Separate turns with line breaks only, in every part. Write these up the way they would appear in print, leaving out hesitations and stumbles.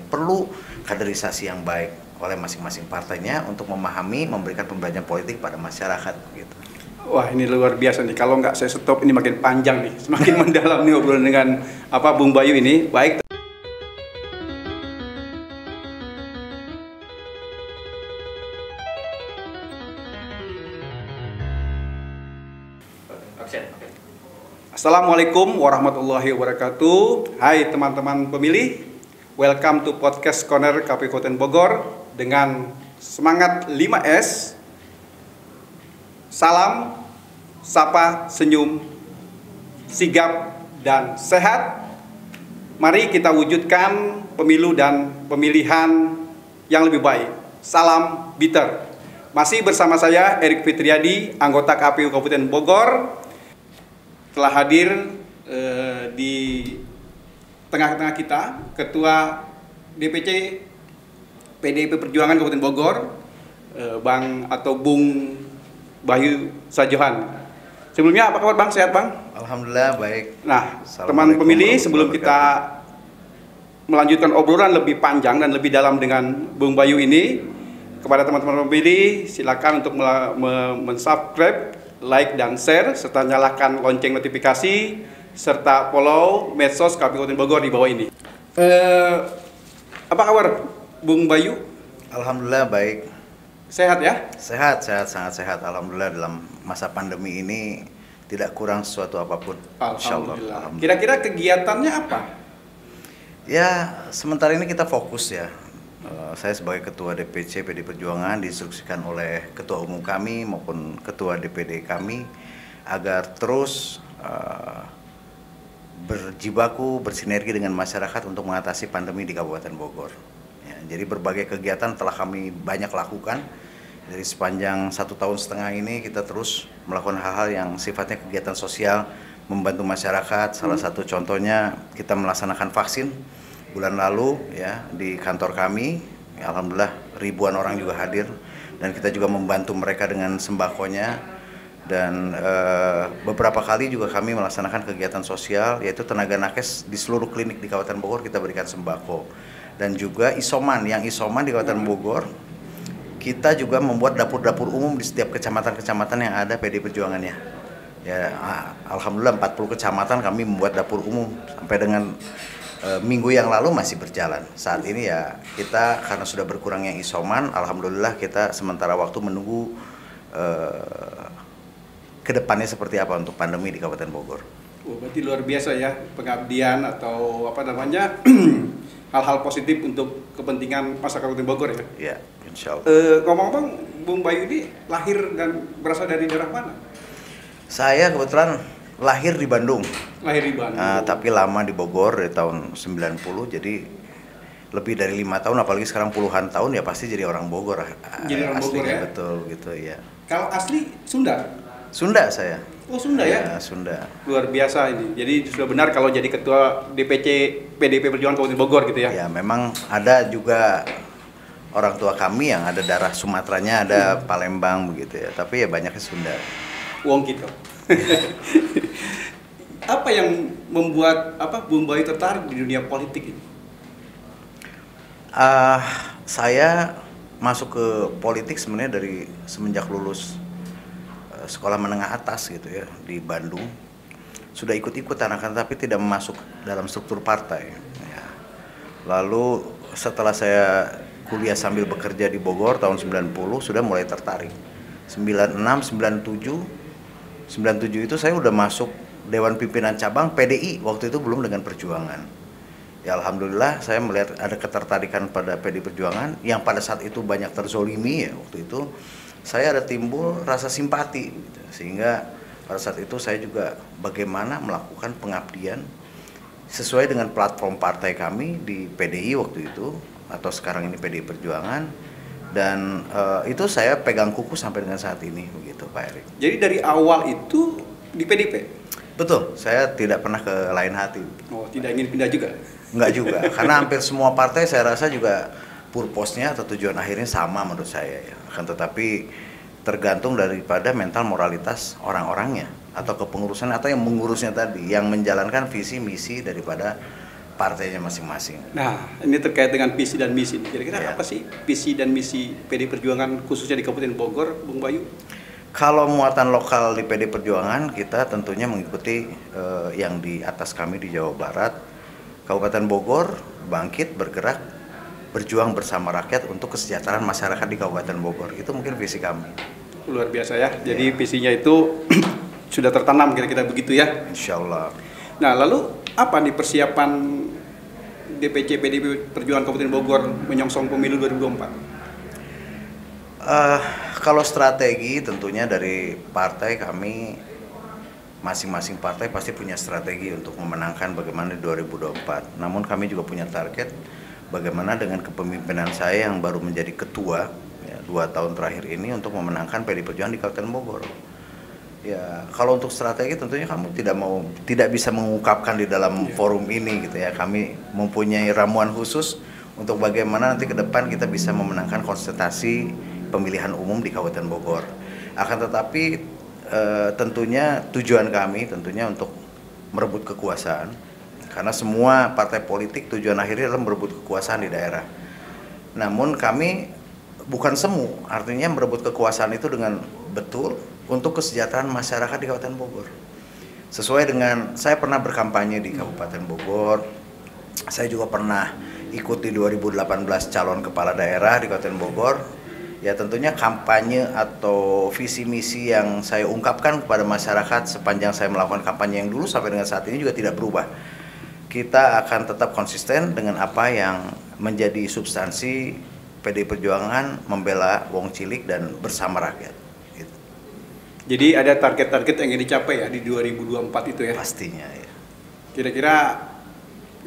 perlu kaderisasi yang baik oleh masing-masing partainya untuk memahami, memberikan pembelajaran politik pada masyarakat gitu.
Wah, ini luar biasa nih. Kalau nggak saya stop ini makin panjang nih, semakin mendalam nih obrolan dengan Bung Bayu ini. Baik. Assalamualaikum warahmatullahi wabarakatuh. Hai teman-teman pemilih, welcome to podcast Corner KPU Kabupaten Bogor dengan semangat 5S. Salam, sapa, senyum, sigap, dan sehat. Mari kita wujudkan pemilu dan pemilihan yang lebih baik. Salam Bitter. Masih bersama saya Erik Fitriadi, anggota KPU Kabupaten Bogor. Telah hadir di tengah-tengah kita Ketua DPC PDIP Perjuangan Kabupaten Bogor, Bung Bayu Sajohan. Sebelumnya apa kabar Bang? Sehat Bang?
Alhamdulillah baik.
Nah, teman pemilih, sebelum kita melanjutkan obrolan lebih panjang dan lebih dalam dengan Bung Bayu ini, kepada teman-teman pemilih silakan untuk mensubscribe, like dan share, serta nyalakan lonceng notifikasi, serta follow medsos KPU Kabupaten Bogor di bawah ini. Apa kabar Bung Bayu?
Alhamdulillah baik.
Sehat ya?
Sehat, sangat sehat. Alhamdulillah dalam masa pandemi ini tidak kurang sesuatu apapun.
Alhamdulillah. Kira-kira kegiatannya apa?
Ya, sementara ini kita fokus ya. Saya sebagai Ketua DPC PD Perjuangan diinstruksikan oleh Ketua Umum kami maupun Ketua DPD kami agar terus berjibaku, bersinergi dengan masyarakat untuk mengatasi pandemi di Kabupaten Bogor. Ya, jadi berbagai kegiatan telah kami banyak lakukan. Dari sepanjang 1,5 tahun ini kita terus melakukan hal-hal yang sifatnya kegiatan sosial, membantu masyarakat. Salah satu contohnya kita melaksanakan vaksin bulan lalu ya di kantor kami. Ya, alhamdulillah ribuan orang juga hadir dan kita juga membantu mereka dengan sembakonya. Dan beberapa kali juga kami melaksanakan kegiatan sosial, yaitu tenaga nakes di seluruh klinik di Kabupaten Bogor kita berikan sembako. Dan juga isoman di Kabupaten Bogor, kita juga membuat dapur-dapur umum di setiap kecamatan-kecamatan yang ada PD Perjuangannya. Ya, alhamdulillah 40 kecamatan kami membuat dapur umum sampai dengan minggu yang lalu masih berjalan. Saat ini ya kita karena sudah berkurang yang isoman, alhamdulillah kita sementara waktu menunggu kedepannya seperti apa untuk pandemi di Kabupaten Bogor.
Oh, berarti luar biasa ya pengabdian atau hal-hal positif untuk kepentingan masyarakat Kabupaten Bogor ya.
Ya, insya Allah.
Ngomong-ngomong, Bung Bayu ini lahir dan berasal dari daerah mana?
Saya kebetulan lahir di Bandung.
Lahir di Bandung.
Tapi lama di Bogor dari tahun 90, jadi lebih dari 5 tahun, apalagi sekarang puluhan tahun ya pasti jadi orang Bogor.
Jadi orang Bogor ya?
Betul gitu ya.
Kalau asli Sunda?
Sunda saya.
Oh Sunda ya?
Sunda.
Luar biasa ini. Jadi sudah benar kalau jadi ketua DPC PDIP Perjuangan Kabupaten Bogor gitu ya?
Ya memang ada juga orang tua kami yang ada darah Sumateranya, ada Palembang begitu ya. Tapi ya banyaknya Sunda.
Wong gitu. Apa yang membuat Bung Bayu tertarik di dunia politik ini?
Saya masuk ke politik sebenarnya dari semenjak lulus sekolah menengah atas gitu ya di Bandung. Sudah ikut-ikut anak-anak tapi tidak masuk dalam struktur partai. Ya. Lalu setelah saya kuliah sambil bekerja di Bogor tahun 90 sudah mulai tertarik. 96, 97 itu saya udah masuk Dewan Pimpinan Cabang PDI, waktu itu belum dengan Perjuangan. Ya alhamdulillah saya melihat ada ketertarikan pada PDI Perjuangan yang pada saat itu banyak terzolimi ya waktu itu. Saya ada timbul rasa simpati gitu. Sehingga pada saat itu saya juga bagaimana melakukan pengabdian sesuai dengan platform partai kami di PDI waktu itu atau sekarang ini PDI Perjuangan. Dan itu saya pegang kuku sampai dengan saat ini begitu Pak Erik.
Jadi dari awal itu di PDIP?
Betul, saya tidak pernah ke lain hati.
Oh, tidak ingin pindah juga?
Enggak juga, karena hampir semua partai saya rasa juga purpose-nya atau tujuan akhirnya sama menurut saya ya. Akan tetapi tergantung daripada mental moralitas orang-orangnya atau kepengurusan atau yang mengurusnya tadi, yang menjalankan visi misi daripada partainya masing-masing.
Nah, ini terkait dengan visi dan misi. Kira-kira
Ya.
apa sih visi dan misi PD Perjuangan khususnya di Kabupaten Bogor, Bung Bayu?
Kalau muatan lokal di PD Perjuangan, kita tentunya mengikuti yang di atas kami di Jawa Barat. Kabupaten Bogor bangkit, bergerak, berjuang bersama rakyat untuk kesejahteraan masyarakat di Kabupaten Bogor. Itu mungkin visi kami.
Luar biasa ya. Jadi visinya itu sudah tertanam kira-kira begitu ya.
Insya Allah.
Nah, lalu apa nih persiapan DPC PD Perjuangan Kabupaten Bogor menyongsong pemilu 2024?
Kalau strategi tentunya dari partai kami, masing-masing partai pasti punya strategi untuk memenangkan bagaimana di 2024. Namun kami juga punya target bagaimana dengan kepemimpinan saya yang baru menjadi ketua ya, 2 tahun terakhir ini untuk memenangkan PD Perjuangan di Kabupaten Bogor. Ya, kalau untuk strategi tentunya kamu tidak bisa mengungkapkan di dalam forum ini gitu ya. Kami mempunyai ramuan khusus untuk bagaimana nanti ke depan kita bisa memenangkan konsultasi pemilihan umum di Kabupaten Bogor. Akan tetapi tentunya tujuan kami tentunya untuk merebut kekuasaan. Karena semua partai politik tujuan akhirnya adalah merebut kekuasaan di daerah. Namun kami bukan semu, artinya merebut kekuasaan itu dengan betul untuk kesejahteraan masyarakat di Kabupaten Bogor. Sesuai dengan saya pernah berkampanye di Kabupaten Bogor, saya juga pernah ikut di 2018 calon kepala daerah di Kabupaten Bogor. Ya tentunya kampanye atau visi misi yang saya ungkapkan kepada masyarakat sepanjang saya melakukan kampanye yang dulu sampai dengan saat ini juga tidak berubah. Kita akan tetap konsisten dengan apa yang menjadi substansi PD Perjuangan membela wong cilik dan bersama rakyat. Gitu.
Jadi ada target-target yang ingin dicapai ya di 2024 itu ya?
Pastinya ya.
Kira-kira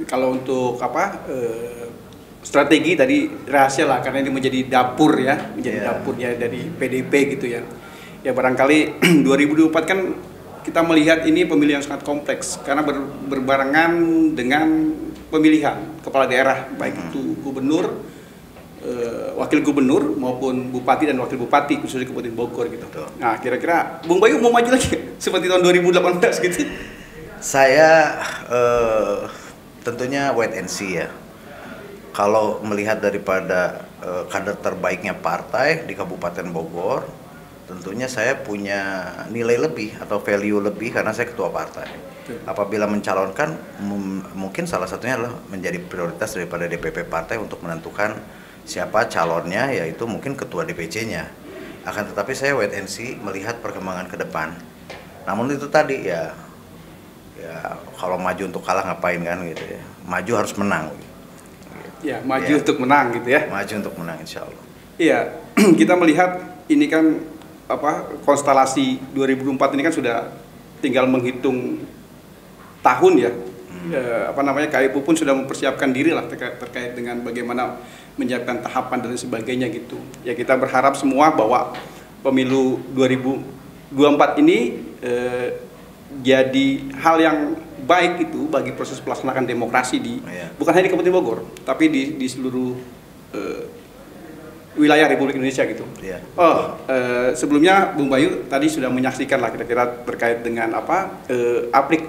kalau untuk strategi tadi rahasia lah karena ini menjadi dapur ya, menjadi dapurnya dari PDP gitu ya. Ya barangkali 2024 kan kita melihat ini pemilihan sangat kompleks karena berbarengan dengan pemilihan kepala daerah baik itu gubernur, wakil gubernur maupun bupati dan wakil bupati khususnya Kabupaten Bogor gitu.
Betul.
Nah kira-kira Bung Bayu mau maju lagi seperti tahun 2018 gitu?
Saya tentunya wait and see ya. Kalau melihat daripada kader terbaiknya partai di Kabupaten Bogor, tentunya saya punya nilai lebih atau value lebih karena saya ketua partai. Apabila mencalonkan, mungkin salah satunya adalah menjadi prioritas daripada DPP partai untuk menentukan siapa calonnya, yaitu mungkin ketua DPC-nya. Akan tetapi saya wait and see melihat perkembangan ke depan. Namun itu tadi ya kalau maju untuk kalah ngapain kan gitu ya. Maju harus menang. Gitu.
Ya, maju untuk menang gitu ya.
Maju untuk menang insya Allah.
Iya, kita melihat ini kan konstelasi 2024 ini kan sudah tinggal menghitung tahun ya. KIPU pun sudah mempersiapkan diri lah terkait dengan bagaimana menyiapkan tahapan dan sebagainya gitu. Ya kita berharap semua bahwa pemilu 2024 ini jadi hal yang baik itu bagi proses pelaksanaan demokrasi bukan hanya di Kabupaten Bogor, tapi di seluruh wilayah Republik Indonesia gitu. Sebelumnya Bung Bayu tadi sudah menyaksikan lah kira-kira terkait dengan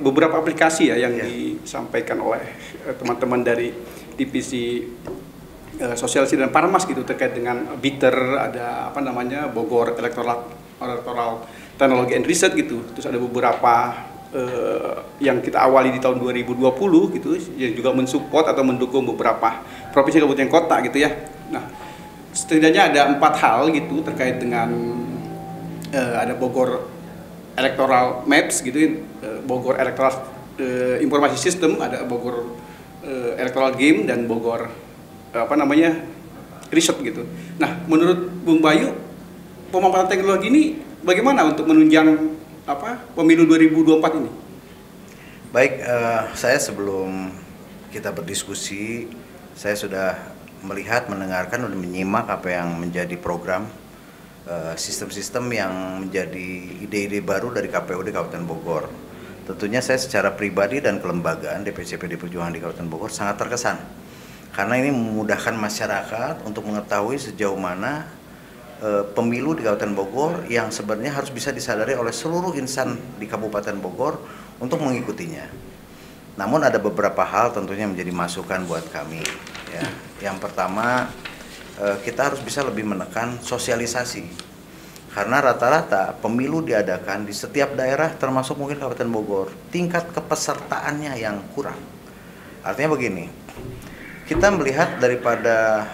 beberapa aplikasi ya yang disampaikan oleh teman-teman dari divisi sosialisasi dan Parmas gitu terkait dengan BITER, ada Bogor Electoral Technology and Research gitu. Terus ada beberapa yang kita awali di tahun 2020 gitu yang juga mensupport atau mendukung beberapa provinsi kabupaten kota gitu ya. Nah, setidaknya ada 4 hal gitu terkait dengan ada Bogor Electoral Maps gitu, Bogor Electoral Informasi System, ada Bogor Electoral Game dan Bogor Research gitu. Nah, menurut Bung Bayu pemanfaatan teknologi ini bagaimana untuk menunjang pemilu 2024 ini?
Baik, saya sebelum kita berdiskusi, saya sudah melihat, mendengarkan, dan menyimak apa yang menjadi program sistem-sistem yang menjadi ide-ide baru dari KPUD Kabupaten Bogor. Tentunya saya secara pribadi dan kelembagaan DPC PD Perjuangan di Kabupaten Bogor sangat terkesan. Karena ini memudahkan masyarakat untuk mengetahui sejauh mana pemilu di Kabupaten Bogor yang sebenarnya harus bisa disadari oleh seluruh insan di Kabupaten Bogor untuk mengikutinya. Namun ada beberapa hal tentunya menjadi masukan buat kami. Ya. Yang pertama, kita harus bisa lebih menekan sosialisasi. Karena rata-rata pemilu diadakan di setiap daerah, termasuk mungkin Kabupaten Bogor, tingkat kepesertaannya yang kurang. Artinya begini, kita melihat daripada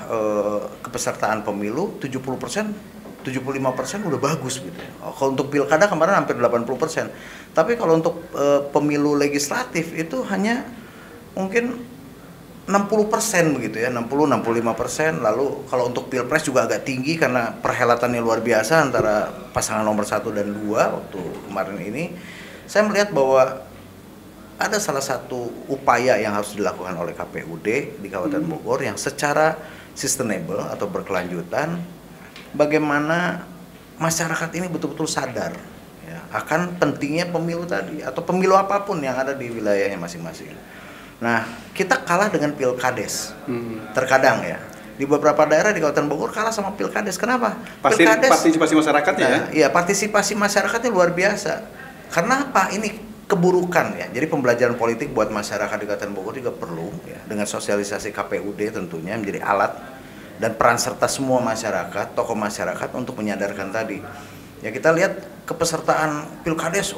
kepesertaan pemilu 70%, 75% udah bagus gitu ya. Kalau untuk pilkada kemarin hampir 80%. Tapi kalau untuk pemilu legislatif itu hanya mungkin 60% begitu ya, 60-65%. Lalu kalau untuk pilpres juga agak tinggi karena perhelatannya luar biasa antara pasangan nomor 1 dan 2 waktu kemarin ini. Saya melihat bahwa ada salah satu upaya yang harus dilakukan oleh KPUD di Kabupaten Bogor yang secara sustainable atau berkelanjutan, bagaimana masyarakat ini betul-betul sadar ya, akan pentingnya pemilu tadi atau pemilu apapun yang ada di wilayahnya masing-masing. Nah, kita kalah dengan pilkades. Terkadang ya, di beberapa daerah di Kabupaten Bogor kalah sama pilkades. Kenapa? Pilkades,
partisipasi masyarakatnya ya?
Iya, partisipasi masyarakatnya luar biasa. Karena apa? Ini keburukan ya. Jadi pembelajaran politik buat masyarakat di Kabupaten Bogor juga perlu ya, dengan sosialisasi KPUD tentunya menjadi alat dan peran serta semua masyarakat, tokoh masyarakat untuk menyadarkan tadi. Ya kita lihat kepesertaan pilkades,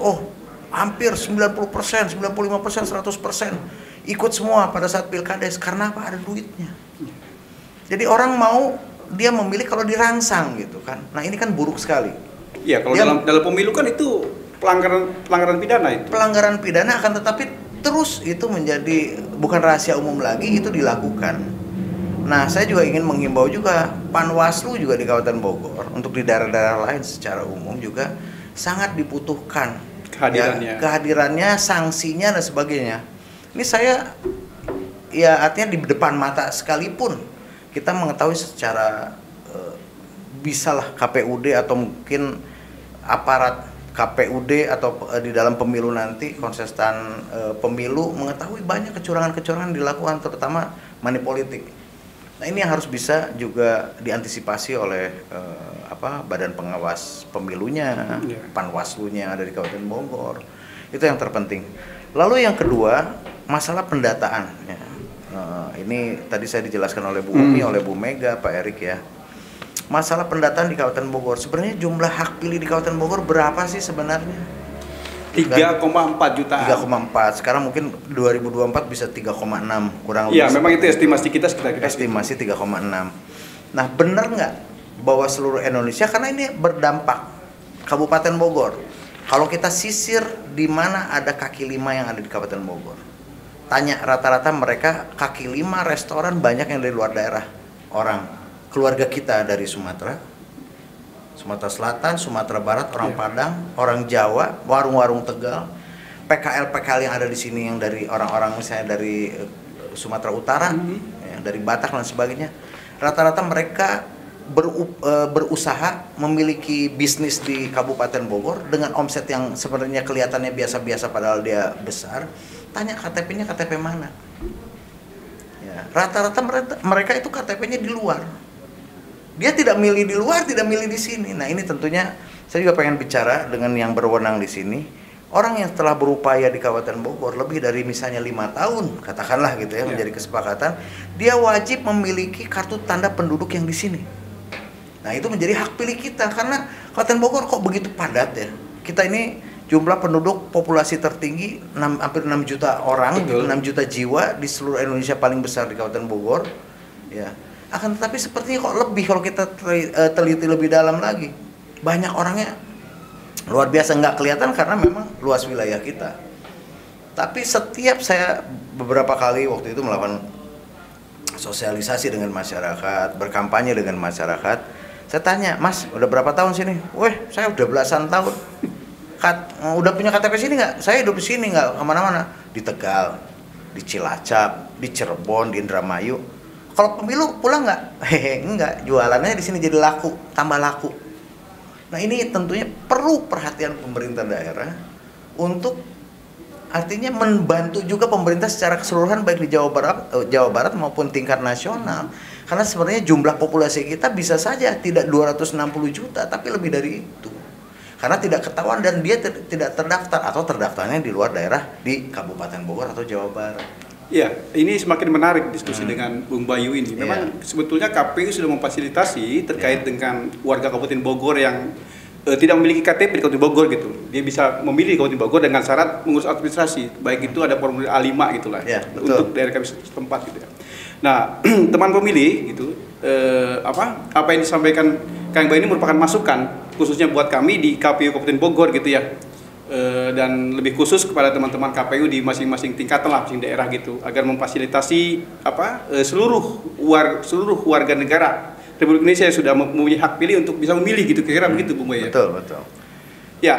hampir 90%, 95%, 100% ikut semua pada saat pilkades. Karena apa? Ada duitnya. Jadi orang mau dia memilih kalau dirangsang gitu kan. Nah ini kan buruk sekali.
Iya, kalau dalam pemilu kan itu pelanggaran pidana itu.
Pelanggaran pidana akan tetapi terus itu menjadi bukan rahasia umum lagi, itu dilakukan. Nah, saya juga ingin menghimbau juga Panwaslu juga di Kabupaten Bogor untuk di daerah-daerah lain secara umum juga sangat dibutuhkan kehadirannya, sanksinya dan sebagainya. Ini saya ya artinya di depan mata sekalipun kita mengetahui secara bisalah KPUD atau mungkin aparat KPUD atau di dalam pemilu nanti kontestan pemilu mengetahui banyak kecurangan-kecurangan dilakukan, terutama money politik. Nah ini yang harus bisa juga diantisipasi oleh Badan Pengawas Pemilunya, Panwaslunya yang ada di Kabupaten Bogor. Itu yang terpenting. Lalu yang kedua, masalah pendataan. Ya. Ini tadi saya dijelaskan oleh Bu Umi, oleh Bu Mega, Pak Erik ya. Masalah pendataan di Kabupaten Bogor. Sebenarnya jumlah hak pilih di Kabupaten Bogor berapa sih sebenarnya?
3,4 jutaan.
3,4. Sekarang mungkin 2024 bisa 3,6 kurang lebih.
Iya, memang itu estimasi kita sekitar
estimasi 3,6. Nah, benar nggak bahwa seluruh Indonesia, karena ini berdampak Kabupaten Bogor. Kalau kita sisir di mana ada kaki lima yang ada di Kabupaten Bogor, tanya rata-rata mereka kaki lima restoran banyak yang dari luar daerah. Orang keluarga kita dari Sumatera Selatan, Sumatera Barat, orang Padang, orang Jawa, warung-warung Tegal, PKL yang ada di sini yang dari orang-orang misalnya dari Sumatera Utara, ya, dari Batak dan sebagainya. Rata-rata mereka berusaha memiliki bisnis di Kabupaten Bogor dengan omset yang sebenarnya kelihatannya biasa-biasa padahal dia besar. Tanya KTP-nya KTP mana? Ya, rata-rata mereka itu KTP-nya di luar. Dia tidak milih di luar, tidak milih di sini. Nah ini tentunya saya juga pengen bicara dengan yang berwenang di sini. Orang yang telah berupaya di Kabupaten Bogor lebih dari misalnya 5 tahun, katakanlah gitu ya, menjadi kesepakatan, dia wajib memiliki kartu tanda penduduk yang di sini. Nah itu menjadi hak pilih kita, karena Kabupaten Bogor kok begitu padat ya. Kita ini jumlah penduduk populasi tertinggi, hampir 6 juta orang, 6 juta jiwa di seluruh Indonesia, paling besar di Kabupaten Bogor. Ya. Akan tetapi sepertinya kok lebih kalau kita teliti lebih dalam lagi. Banyak orangnya luar biasa nggak kelihatan karena memang luas wilayah kita. Tapi setiap saya beberapa kali waktu itu melakukan sosialisasi dengan masyarakat, berkampanye dengan masyarakat, saya tanya, Mas, udah berapa tahun sini? Weh, saya udah belasan tahun. Udah punya KTP sini nggak? Saya hidup di sini nggak kemana-mana. Di Tegal, di Cilacap, di Cirebon, di Indramayu. Kalau pemilu pulang nggak? Hehe, enggak. Jualannya di sini jadi laku, tambah laku. Nah ini tentunya perlu perhatian pemerintah daerah untuk artinya membantu juga pemerintah secara keseluruhan baik di Jawa Barat maupun tingkat nasional. Karena sebenarnya jumlah populasi kita bisa saja tidak 260 juta, tapi lebih dari itu. karena tidak ketahuan dan dia tidak terdaftar atau terdaftarnya di luar daerah di Kabupaten Bogor atau Jawa Barat.
Ya, ini semakin menarik diskusi dengan Bung Bayu ini. Memang sebetulnya KPU sudah memfasilitasi terkait dengan warga Kabupaten Bogor yang tidak memiliki KTP di Kabupaten Bogor gitu. Dia bisa memilih Kabupaten Bogor dengan syarat mengurus administrasi. Baik itu ada formulir A5 gitulah untuk daerah kami setempat gitu ya. Nah, teman pemilih gitu apa yang disampaikan Kang Bayu ini merupakan masukan khususnya buat kami di KPU Kabupaten Bogor gitu ya. Dan lebih khusus kepada teman-teman KPU di masing-masing tingkatan lah, masing daerah gitu, agar memfasilitasi seluruh warga negara Republik Indonesia yang sudah mempunyai hak pilih untuk bisa memilih gitu, kira-kira begitu Bung Boy ya.
Betul.
Ya,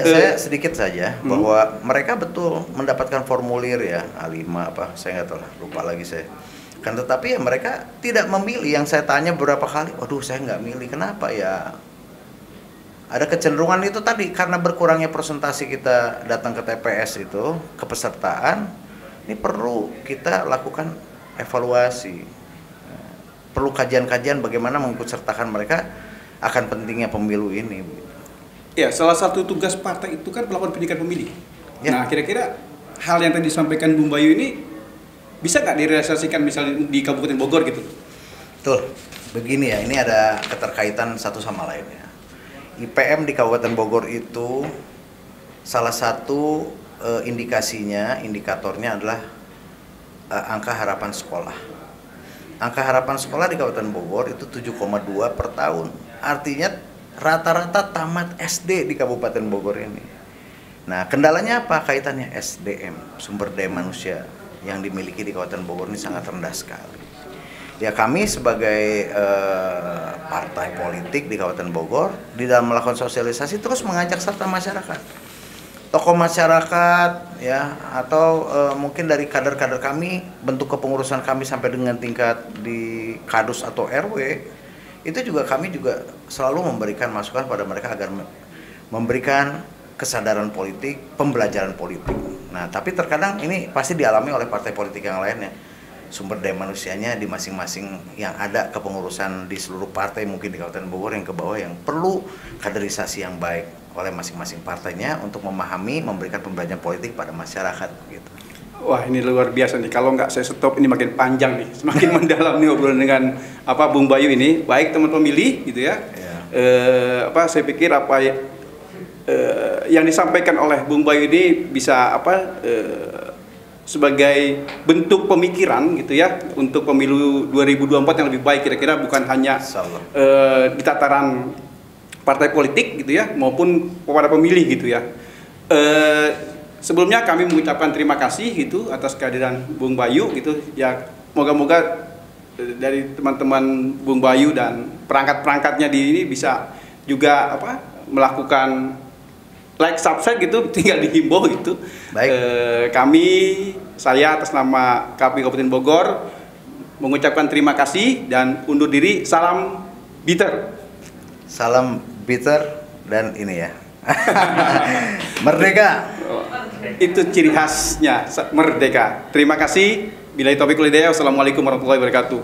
saya sedikit saja bahwa mereka betul mendapatkan formulir ya A5 saya nggak tahu lah, lupa lagi saya. Kan tetapi ya mereka tidak memilih. Yang saya tanya beberapa kali, waduh saya nggak milih, kenapa ya? Ada kecenderungan itu tadi karena berkurangnya persentase kita datang ke TPS itu, kepesertaan, ini perlu kita lakukan evaluasi. Perlu kajian-kajian bagaimana mengikut sertakan mereka akan pentingnya pemilu ini.
Ya, salah satu tugas partai itu kan melakukan pendidikan pemilih. Ya. Nah, kira-kira hal yang tadi disampaikan Bung Bayu ini bisa nggak direalisasikan misalnya di Kabupaten Bogor gitu?
Betul, begini ya, ini ada keterkaitan satu sama lain ya. IPM di Kabupaten Bogor itu salah satu indikatornya adalah angka harapan sekolah. Angka harapan sekolah di Kabupaten Bogor itu 7,2 per tahun. Artinya rata-rata tamat SD di Kabupaten Bogor ini. Nah, kendalanya apa? Kaitannya SDM, sumber daya manusia yang dimiliki di Kabupaten Bogor ini sangat rendah sekali. Ya kami sebagai partai politik di Kabupaten Bogor di dalam melakukan sosialisasi terus mengajak serta masyarakat, tokoh masyarakat ya atau mungkin dari kader-kader kami, bentuk kepengurusan kami sampai dengan tingkat di kadus atau RW itu juga kami juga selalu memberikan masukan pada mereka agar memberikan kesadaran politik, pembelajaran politik. Nah tapi terkadang ini pasti dialami oleh partai politik yang lainnya. Sumber daya manusianya di masing-masing yang ada kepengurusan di seluruh partai mungkin di Kabupaten Bogor yang ke bawah yang perlu kaderisasi yang baik oleh masing-masing partainya untuk memahami, memberikan pembelajaran politik pada masyarakat gitu.
Wah ini luar biasa nih, kalau nggak saya stop ini makin panjang nih, semakin mendalam nih obrolan dengan Bung Bayu ini. Baik teman pemilih gitu ya. Saya pikir yang disampaikan oleh Bung Bayu ini bisa sebagai bentuk pemikiran gitu ya untuk pemilu 2024 yang lebih baik, kira-kira bukan hanya di tataran partai politik gitu ya maupun kepada pemilih gitu ya. Sebelumnya kami mengucapkan terima kasih gitu atas kehadiran Bung Bayu gitu ya, moga-moga dari teman-teman Bung Bayu dan perangkat-perangkatnya di ini bisa juga melakukan like, subscribe gitu, tinggal dihimbau gitu.
Baik.
Saya atas nama KPU Kabupaten Bogor mengucapkan terima kasih dan undur diri. Salam bitter.
Salam bitter dan ini ya. Merdeka.
Itu ciri khasnya, merdeka. Terima kasih. Billahi taufiq wal hidayah. Wassalamualaikum warahmatullahi wabarakatuh.